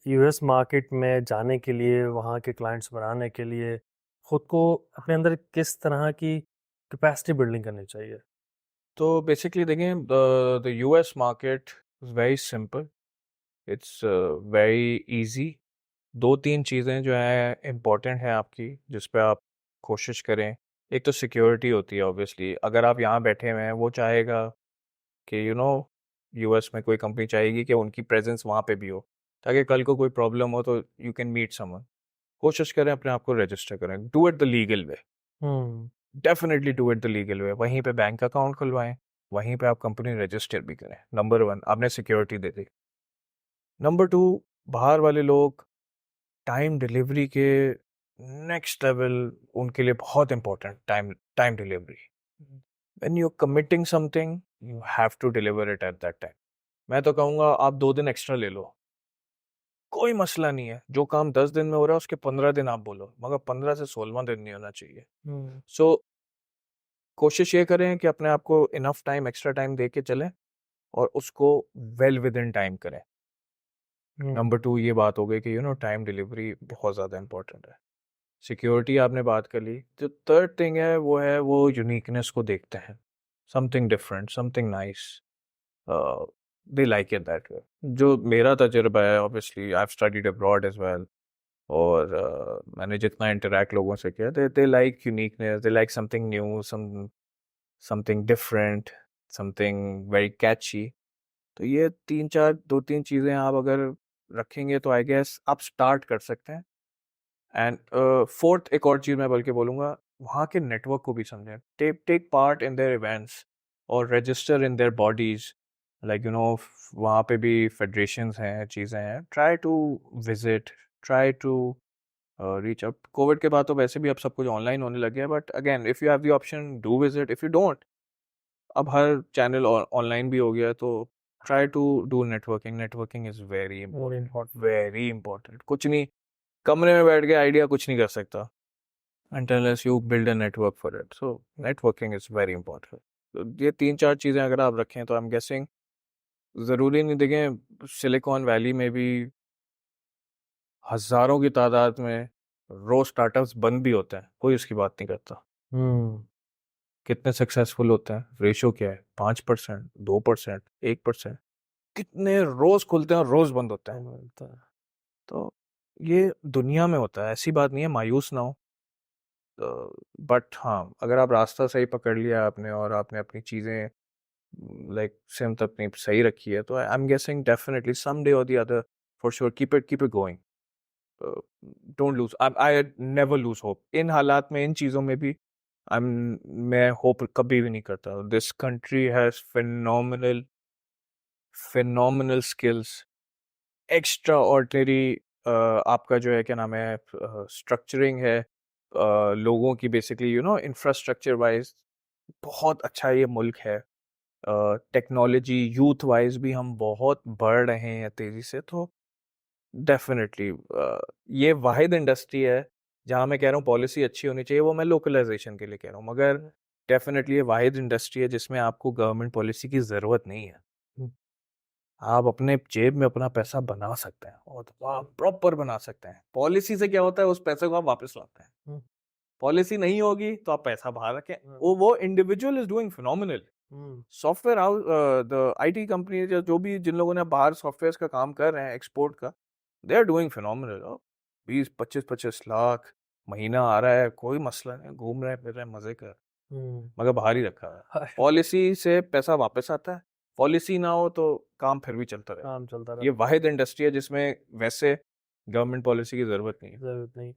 US market में जाने के लिए, वहाँ के क्लाइंट्स बनाने के लिए खुद को अपने अंदर किस तरह की कैपेसिटी बिल्डिंग करनी चाहिए? तो बेसिकली देखें, the US market is very simple, it's very easy. दो तीन चीज़ें जो है इम्पोर्टेंट हैं आपकी, जिस पे आप कोशिश करें। एक तो सिक्योरिटी होती है ऑब्वियसली। अगर आप यहाँ बैठे हुए हैं, वो चाहेगा कि यूएस में कोई कंपनी चाहेगी कि उनकी प्रेजेंस वहाँ पे भी हो, ताकि कल को कोई प्रॉब्लम हो तो यू कैन मीट समवन। कोशिश करें अपने आप को रजिस्टर करें, do it the legal way. Hmm, definitely do it the legal way. वहीं पे बैंक अकाउंट खुलवाएं, वहीं पे आप कंपनी रजिस्टर भी करें। नंबर वन, आपने सिक्योरिटी दे दी। नंबर टू, बाहर वाले लोग टाइम डिलीवरी के नेक्स्ट लेवल उनके लिए बहुत important, time time delivery. When you committing something, you have to deliver it at that time. मैं तो कहूँगा आप 2 दिन एक्स्ट्रा ले लो, कोई मसला नहीं है। जो काम 10 दिन में हो रहा है उसके 15 दिन आप बोलो, मगर 15 से 16वां दिन नहीं होना चाहिए। हुँ, सो कोशिश ये करें कि अपने आप को इनफ टाइम, एक्स्ट्रा टाइम दे के चलें, और उसको वेल विद इन टाइम करें। हुँ, नंबर टू ये बात हो गई कि टाइम डिलीवरी बहुत ज़्यादा इंपॉर्टेंट है। सिक्योरिटी आपने बात कर ली। जो थर्ड थिंग है वो यूनिकनेस को देखते हैं। Something different, something nice, they like it that way. जो मेरा तजुर्बा है, obviously I have studied abroad as well, और मैंने जितना इंटरेक्ट लोगों से किया, they like uniqueness, they like something new, something different, something very catchy. तो ये तीन चार, दो तीन चीज़ें आप अगर रखेंगे तो आई गेस आप स्टार्ट कर सकते हैं। एंड फोर्थ, एक और चीज़ मैं बल्कि बोलूँगा, वहाँ के नेटवर्क को भी समझें। Take take part in their events और register in their bodies, like वहाँ पे भी फेडरेशंस हैं, चीज़ें हैं। Try to visit, try to reach out. Covid के बाद तो वैसे भी अब सब कुछ ऑनलाइन होने लग गया है, but again if you have the option, do visit. If you don't, अब हर चैनल ऑनलाइन भी हो गया है, तो try to do networking. Networking is very very important, important. Very important. कुछ नहीं, कमरे में बैठ के आइडिया कुछ नहीं कर सकता until unless you build a network for it. So networking is very important. तो ये तीन चार चीज़ें अगर आप रखें तो आई एम गेसिंग, ज़रूरी नहीं, देखें सिलिकॉन वैली में भी हज़ारों की तादाद में रोज स्टार्टअप्स बंद भी होते हैं, कोई उसकी बात नहीं करता। हुँ, कितने सक्सेसफुल होते हैं, रेशो क्या है, 5%, 2%, 1%। कितने रोज खुलते हैं और रोज बंद होते हैं। मिलता है। तो ये दुनिया में होता है, ऐसी बात नहीं है, मायूस ना हो। बट हाँ, अगर आप रास्ता सही पकड़ लिया आपने, और आपने अपनी चीज़ें लाइक सिमत अपनी सही रखी है, तो I am guessing definitely some day or the other, for sure, keep it going. Don't lose, I never lose hope in हालात में, इन चीज़ों में भी। मैं होप कभी भी नहीं करता। This country has phenomenal, phenomenal skills, extra ordinary. आपका जो है क्या नाम है, स्ट्रक्चरिंग है, लोगों की बेसिकली इंफ्रास्ट्रक्चर वाइज बहुत अच्छा ये मुल्क है। टेक्नोलॉजी यूथ वाइज भी हम बहुत बढ़ रहे हैं तेज़ी से। तो डेफिनेटली ये वाहिद इंडस्ट्री है जहाँ मैं कह रहा हूँ पॉलिसी अच्छी होनी चाहिए, वो मैं लोकलाइजेशन के लिए कह रहा हूँ, मगर डेफिनेटली ये वाहिद इंडस्ट्री है जिसमें आपको गवर्नमेंट पॉलिसी की ज़रूरत नहीं है। आप अपने जेब में अपना पैसा बना सकते हैं, और आप प्रॉपर बना सकते हैं। पॉलिसी से क्या होता है, उस पैसे को आप वापस लाते हैं। हुँ, पॉलिसी नहीं होगी तो आप पैसा बाहर रखें। हुँ, वो individual is doing phenomenal. Hmm, software house, the IT company, जो भी जिन लोगों ने बाहर सॉफ्टवेयर का काम कर रहे हैं, एक्सपोर्ट का, they are doing phenomenal. 20-25-25 lakh महीना आ रहा है, कोई मसला नहीं, घूम रहे हैं, फिर रहे हैं, मजे कर, हुँ। मगर बाहर ही रखा है। हाँ, पॉलिसी से पैसा वापस आता है, पॉलिसी ना हो तो काम फिर भी चलता रहेगा। काम चलता ये रहता है, वाहिद इंडस्ट्री है जिसमें वैसे गवर्नमेंट पॉलिसी की जरूरत नहीं है। ज़रूरत नहीं।